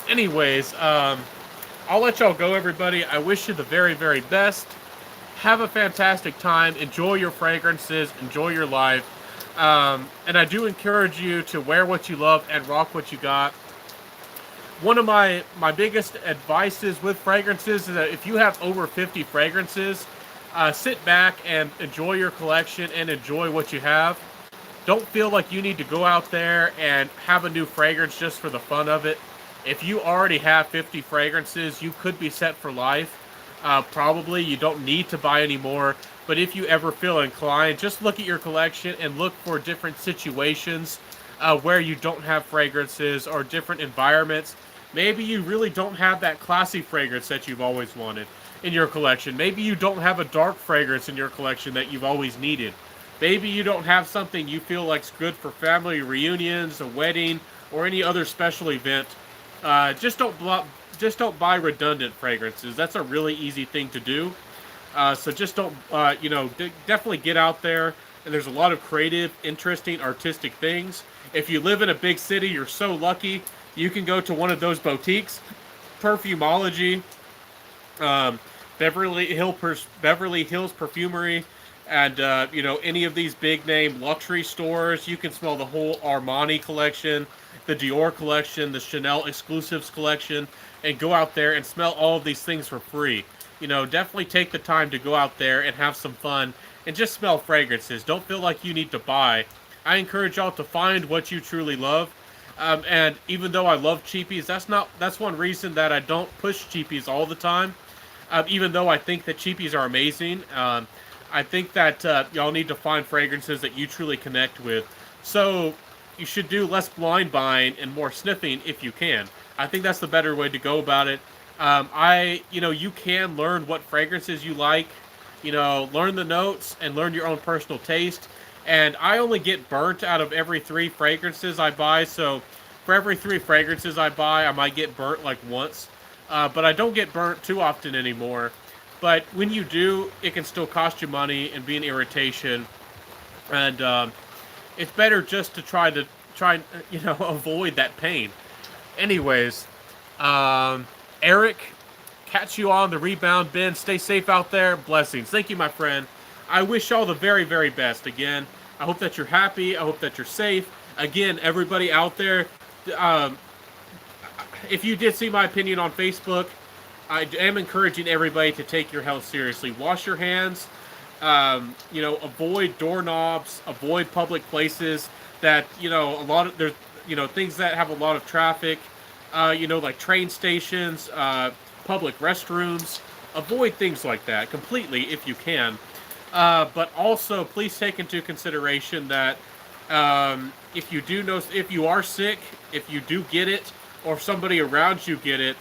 Anyways, I'll let y'all go, everybody. I wish you the very, very best. Have a fantastic time. Enjoy your fragrances. Enjoy your life. And I do encourage you to wear what you love and rock what you got. One of my biggest advices with fragrances is that if you have over 50 fragrances, sit back and enjoy your collection and enjoy what you have. Don't feel like you need to go out there and have a new fragrance just for the fun of it. If you already have 50 fragrances, you could be set for life. Probably you don't need to buy any more. But if you ever feel inclined, just look at your collection and look for different situations where you don't have fragrances or different environments. Maybe you really don't have that classy fragrance that you've always wanted in your collection. Maybe you don't have a dark fragrance in your collection that you've always needed. Maybe you don't have something you feel like's good for family reunions, a wedding, or any other special event. Just don't buy redundant fragrances. That's a really easy thing to do. So just don't, definitely get out there. And there's a lot of creative, interesting, artistic things. If you live in a big city, you're so lucky. You can go to one of those boutiques, Perfumology, Beverly Hills Perfumery, and any of these big name luxury stores. You can smell the whole Armani collection, the Dior collection, the Chanel exclusives collection, and go out there and smell all of these things for free. Definitely take the time to go out there and have some fun and just smell fragrances. Don't feel like you need to buy. I encourage y'all to find what you truly love. And even though I love cheapies, that's one reason that I don't push cheapies all the time. Even though I think that cheapies are amazing, I think that y'all need to find fragrances that you truly connect with. So you should do less blind buying and more sniffing if you can. I think that's the better way to go about it. You can learn what fragrances you like, learn the notes and learn your own personal taste. And I only get burnt out of every 3 fragrances I buy. So for every 3 fragrances I buy, I might get burnt like once. But I don't get burnt too often anymore. But when you do, it can still cost you money and be an irritation. And it's better just to try avoid that pain. Anyways, Eric, catch you on the rebound bin. Stay safe out there. Blessings. Thank you, my friend. I wish y'all the very, very best. Again, I hope that you're happy. I hope that you're safe. Again, everybody out there, if you did see my opinion on Facebook, I am encouraging everybody to take your health seriously. Wash your hands. Avoid doorknobs. Avoid public places that, there's, things that have a lot of traffic. Like train stations, public restrooms. Avoid things like that completely if you can. But also, please take into consideration that if you are sick, if you do get it, or if somebody around you get it,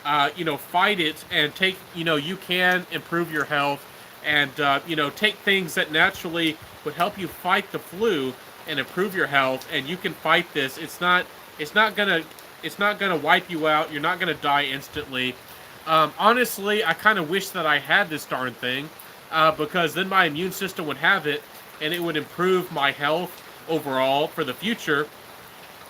fight it and take, you can improve your health and, take things that naturally would help you fight the flu and improve your health, and you can fight this. It's not gonna wipe you out. You're not gonna die instantly. Honestly, I kind of wish that I had this darn thing, because then my immune system would have it, and it would improve my health overall for the future.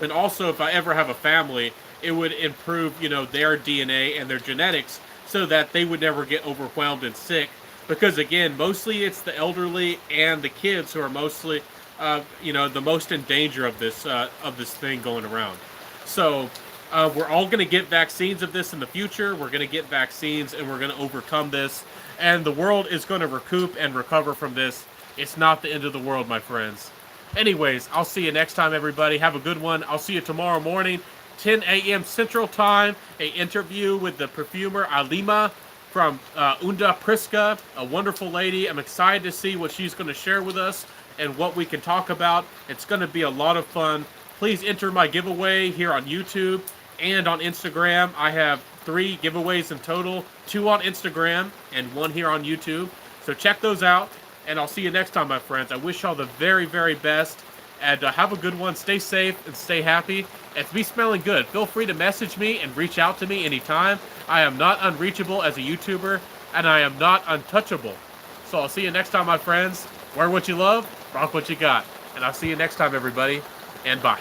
And also, if I ever have a family, it would improve, their DNA and their genetics so that they would never get overwhelmed and sick because again, mostly it's the elderly and the kids who are mostly, the most in danger of this thing going around. So we're all going to get vaccines of this in the future. We're going to get vaccines, and we're going to overcome this, and the world is going to recoup and recover from this. It's not the end of the world, my friends. Anyways, I'll see you next time, everybody. Have a good one. I'll see you tomorrow morning, 10 a.m. Central Time, a interview with the perfumer Alima from Unda Priska, a wonderful lady. I'm excited to see what she's going to share with us and what we can talk about. It's going to be a lot of fun. Please enter my giveaway here on YouTube and on Instagram. I have 3 giveaways in total, 2 on Instagram and 1 here on YouTube. So check those out, and I'll see you next time, my friends. I wish y'all the very, very best, and have a good one. Stay safe and stay happy, and be smelling good. Feel free to message me and reach out to me anytime. I am not unreachable as a YouTuber, and I am not untouchable. So I'll see you next time, my friends. Wear what you love, rock what you got. And I'll see you next time, everybody, and bye.